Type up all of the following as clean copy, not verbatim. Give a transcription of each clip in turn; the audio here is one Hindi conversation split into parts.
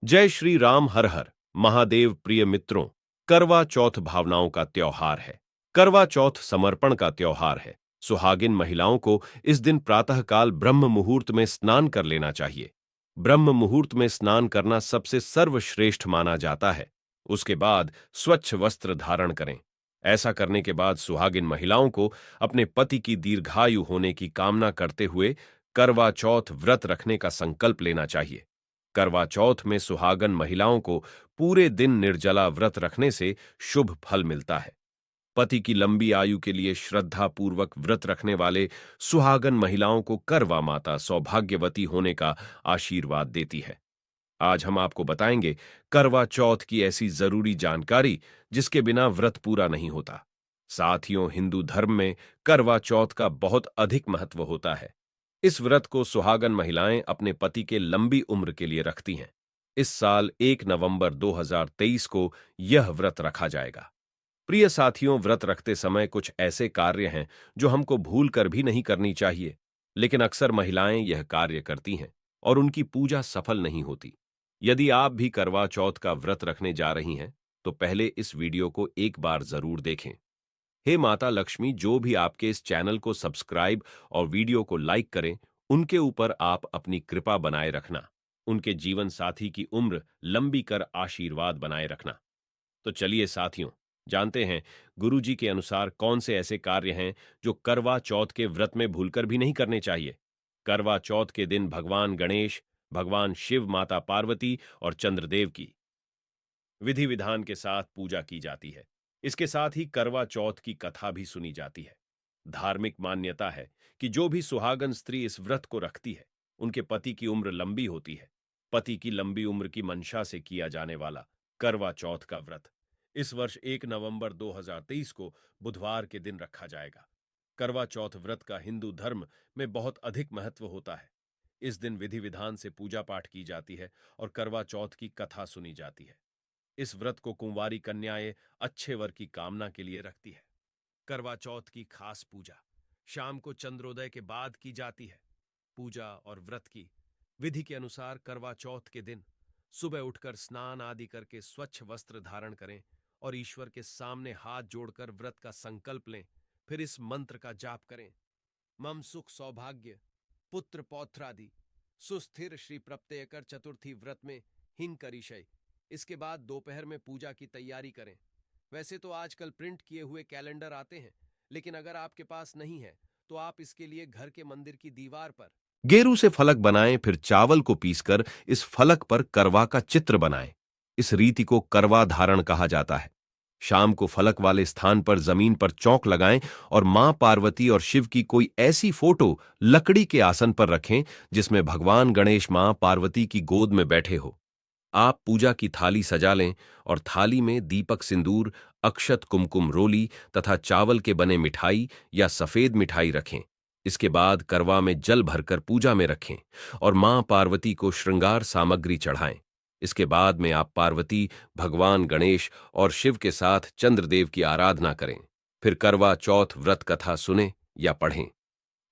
जय श्री राम। हर हर महादेव। प्रिय मित्रों, करवा चौथ भावनाओं का त्योहार है। करवा चौथ समर्पण का त्योहार है। सुहागिन महिलाओं को इस दिन प्रातःकाल ब्रह्म मुहूर्त में स्नान कर लेना चाहिए। ब्रह्म मुहूर्त में स्नान करना सबसे सर्वश्रेष्ठ माना जाता है। उसके बाद स्वच्छ वस्त्र धारण करें। ऐसा करने के बाद सुहागिन महिलाओं को अपने पति की दीर्घायु होने की कामना करते हुए करवा चौथ व्रत रखने का संकल्प लेना चाहिए। करवा चौथ में सुहागन महिलाओं को पूरे दिन निर्जला व्रत रखने से शुभ फल मिलता है। पति की लंबी आयु के लिए श्रद्धा पूर्वक व्रत रखने वाले सुहागन महिलाओं को करवा माता सौभाग्यवती होने का आशीर्वाद देती है। आज हम आपको बताएंगे करवा चौथ की ऐसी जरूरी जानकारी जिसके बिना व्रत पूरा नहीं होता। साथियों, हिंदू धर्म में करवा चौथ का बहुत अधिक महत्व होता है। इस व्रत को सुहागन महिलाएं अपने पति के लंबी उम्र के लिए रखती हैं। इस साल 1 नवंबर 2023 को यह व्रत रखा जाएगा। प्रिय साथियों, व्रत रखते समय कुछ ऐसे कार्य हैं जो हमको भूल कर भी नहीं करनी चाहिए, लेकिन अक्सर महिलाएं यह कार्य करती हैं और उनकी पूजा सफल नहीं होती। यदि आप भी करवा चौथ का व्रत रखने जा रही हैं, तो पहले इस वीडियो को एक बार जरूर देखें। हे माता लक्ष्मी, जो भी आपके इस चैनल को सब्सक्राइब और वीडियो को लाइक करें, उनके ऊपर आप अपनी कृपा बनाए रखना। उनके जीवन साथी की उम्र लंबी कर आशीर्वाद बनाए रखना। तो चलिए साथियों, जानते हैं गुरु जी के अनुसार कौन से ऐसे कार्य हैं जो करवा चौथ के व्रत में भूलकर भी नहीं करने चाहिए। करवा चौथ के दिन भगवान गणेश, भगवान शिव, माता पार्वती और चंद्रदेव की विधि विधान के साथ पूजा की जाती है। इसके साथ ही करवा चौथ की कथा भी सुनी जाती है। धार्मिक मान्यता है कि जो भी सुहागन स्त्री इस व्रत को रखती है, उनके पति की उम्र लंबी होती है। पति की लंबी उम्र की मंशा से किया जाने वाला करवा चौथ का व्रत इस वर्ष 1 नवंबर 2023 को बुधवार के दिन रखा जाएगा। करवा चौथ व्रत का हिंदू धर्म में बहुत अधिक महत्व होता है। इस दिन विधि विधान से पूजा पाठ की जाती है और करवा चौथ की कथा सुनी जाती है। इस व्रत को कुंवारी कन्याएं अच्छे वर की कामना के लिए रखती है। करवा चौथ की खास पूजा शाम को चंद्रोदय के बाद की जाती है। पूजा और व्रत की विधि के अनुसार करवा चौथ के दिन सुबह उठकर स्नान आदि करके स्वच्छ वस्त्र धारण करें और ईश्वर के सामने हाथ जोड़कर व्रत का संकल्प लें। फिर इस मंत्र का जाप करें। मम सुख सौभाग्य पुत्र पौत्रादि सुस्थिर श्री प्रत्ययकर चतुर्थी व्रत में हिंग करिशय। इसके बाद दोपहर में पूजा की तैयारी करें। वैसे तो आजकल प्रिंट किए हुए कैलेंडर आते हैं, लेकिन अगर आपके पास नहीं है तो आप इसके लिए घर के मंदिर की दीवार पर गेरू से फलक बनाएं। फिर चावल को पीसकर इस फलक पर करवा का चित्र बनाएं। इस रीति को करवा धारण कहा जाता है। शाम को फलक वाले स्थान पर जमीन पर चौक लगाएं और मां पार्वती और शिव की कोई ऐसी फोटो लकड़ी के आसन पर रखें जिसमें भगवान गणेश मां पार्वती की गोद में बैठे हो। आप पूजा की थाली सजा लें और थाली में दीपक, सिंदूर, अक्षत, कुमकुम, रोली तथा चावल के बने मिठाई या सफेद मिठाई रखें। इसके बाद करवा में जल भरकर पूजा में रखें और मां पार्वती को श्रृंगार सामग्री चढ़ाएं। इसके बाद में आप पार्वती, भगवान गणेश और शिव के साथ चंद्रदेव की आराधना करें। फिर करवा चौथ व्रत कथा सुने या पढ़ें।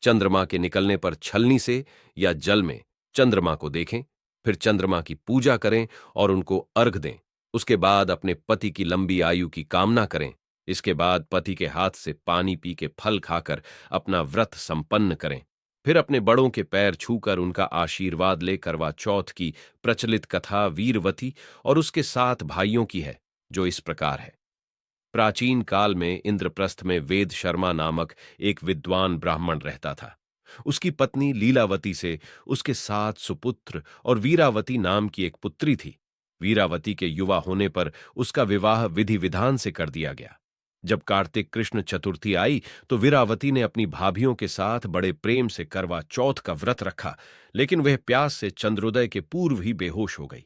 चंद्रमा के निकलने पर छलनी से या जल में चंद्रमा को देखें। फिर चंद्रमा की पूजा करें और उनको अर्घ दें। उसके बाद अपने पति की लंबी आयु की कामना करें। इसके बाद पति के हाथ से पानी पी के फल खाकर अपना व्रत संपन्न करें। फिर अपने बड़ों के पैर छूकर उनका आशीर्वाद ले करवा चौथ की प्रचलित कथा वीरवती और उसके 7 भाइयों की है, जो इस प्रकार है। प्राचीन काल में इंद्रप्रस्थ में वेद शर्मा नामक एक विद्वान ब्राह्मण रहता था। उसकी पत्नी लीलावती से उसके 7 सुपुत्र और वीरावती नाम की एक पुत्री थी। वीरावती के युवा होने पर उसका विवाह विधि विधान से कर दिया गया। जब कार्तिक कृष्ण चतुर्थी आई तो वीरावती ने अपनी भाभियों के साथ बड़े प्रेम से करवा चौथ का व्रत रखा, लेकिन वह प्यास से चंद्रोदय के पूर्व ही बेहोश हो गई।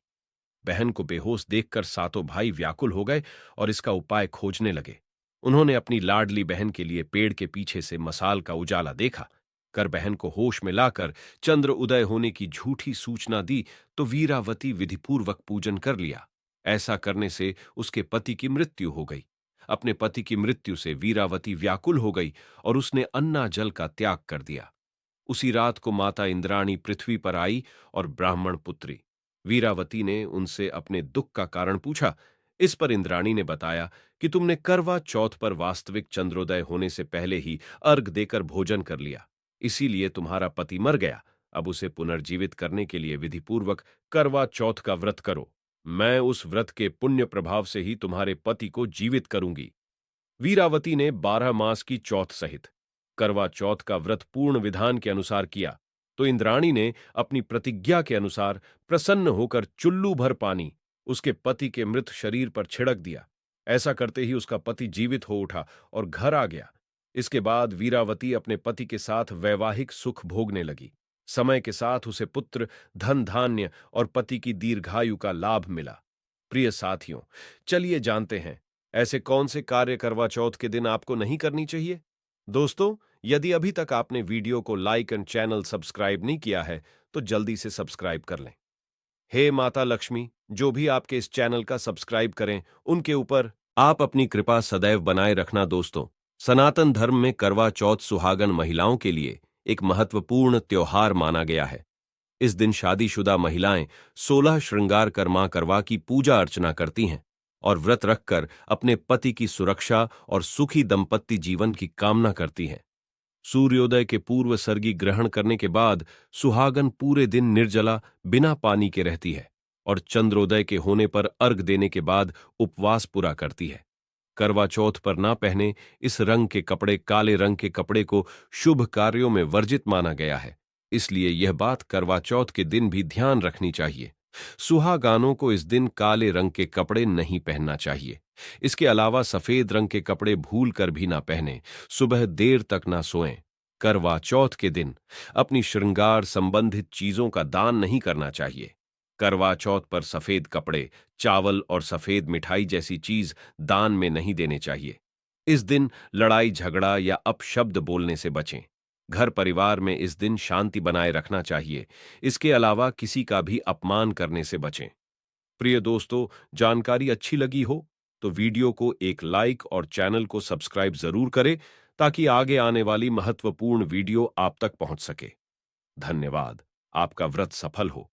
बहन को बेहोश देखकर सातों भाई व्याकुल हो गए और इसका उपाय खोजने लगे। उन्होंने अपनी लाडली बहन के लिए पेड़ के पीछे से मसाल का उजाला देखा। कर बहन को होश में लाकर चंद्र उदय होने की झूठी सूचना दी तो वीरावती विधिपूर्वक पूजन कर लिया। ऐसा करने से उसके पति की मृत्यु हो गई। अपने पति की मृत्यु से वीरावती व्याकुल हो गई और उसने अन्ना जल का त्याग कर दिया। उसी रात को माता इंद्राणी पृथ्वी पर आई और ब्राह्मण पुत्री वीरावती ने उनसे अपने दुख का कारण पूछा। इस पर इंद्राणी ने बताया कि तुमने करवा चौथ पर वास्तविक चंद्रोदय होने से पहले ही अर्घ देकर भोजन कर लिया, इसीलिए तुम्हारा पति मर गया। अब उसे पुनर्जीवित करने के लिए विधिपूर्वक करवा चौथ का व्रत करो। मैं उस व्रत के पुण्य प्रभाव से ही तुम्हारे पति को जीवित करूंगी। वीरावती ने 12 मास की चौथ सहित करवा चौथ का व्रत पूर्ण विधान के अनुसार किया, तो इंद्राणी ने अपनी प्रतिज्ञा के अनुसार प्रसन्न होकर चुल्लू भर पानी उसके पति के मृत शरीर पर छिड़क दिया। ऐसा करते ही उसका पति जीवित हो उठा और घर आ गया। इसके बाद वीरावती अपने पति के साथ वैवाहिक सुख भोगने लगी। समय के साथ उसे पुत्र, धन धान्य और पति की दीर्घायु का लाभ मिला। प्रिय साथियों, चलिए जानते हैं ऐसे कौन से कार्य करवा चौथ के दिन आपको नहीं करनी चाहिए। दोस्तों, यदि अभी तक आपने वीडियो को लाइक एंड चैनल सब्सक्राइब नहीं किया है तो जल्दी से सब्सक्राइब कर लें। हे माता लक्ष्मी, जो भी आपके इस चैनल का सब्सक्राइब करें उनके ऊपर आप अपनी कृपा सदैव बनाए रखना। दोस्तों, सनातन धर्म में करवा चौथ सुहागन महिलाओं के लिए एक महत्वपूर्ण त्योहार माना गया है। इस दिन शादीशुदा महिलाएं 16 श्रृंगार कर मां करवा की पूजा अर्चना करती हैं और व्रत रखकर अपने पति की सुरक्षा और सुखी दंपत्ति जीवन की कामना करती हैं। सूर्योदय के पूर्व सर्गी ग्रहण करने के बाद सुहागन पूरे दिन निर्जला बिना पानी के रहती है और चंद्रोदय के होने पर अर्घ देने के बाद उपवास पूरा करती है। करवा चौथ पर ना पहने इस रंग के कपड़े, काले रंग के कपड़े को शुभ कार्यों में वर्जित माना गया है, इसलिए यह बात करवा चौथ के दिन भी ध्यान रखनी चाहिए। सुहागानों को इस दिन काले रंग के कपड़े नहीं पहनना चाहिए। इसके अलावा सफेद रंग के कपड़े भूल कर भी ना पहने, सुबह देर तक ना सोएं। करवा चौथ के दिन अपनी श्रृंगार संबंधित चीजों का दान नहीं करना चाहिए। करवा चौथ पर सफेद कपड़े, चावल और सफेद मिठाई जैसी चीज दान में नहीं देने चाहिए। इस दिन लड़ाई झगड़ा या अपशब्द बोलने से बचें। घर परिवार में इस दिन शांति बनाए रखना चाहिए। इसके अलावा किसी का भी अपमान करने से बचें। प्रिय दोस्तों, जानकारी अच्छी लगी हो तो वीडियो को एक लाइक और चैनल को सब्सक्राइब जरूर करें ताकि आगे आने वाली महत्वपूर्ण वीडियो आप तक पहुंच सके। धन्यवाद। आपका व्रत सफल हो।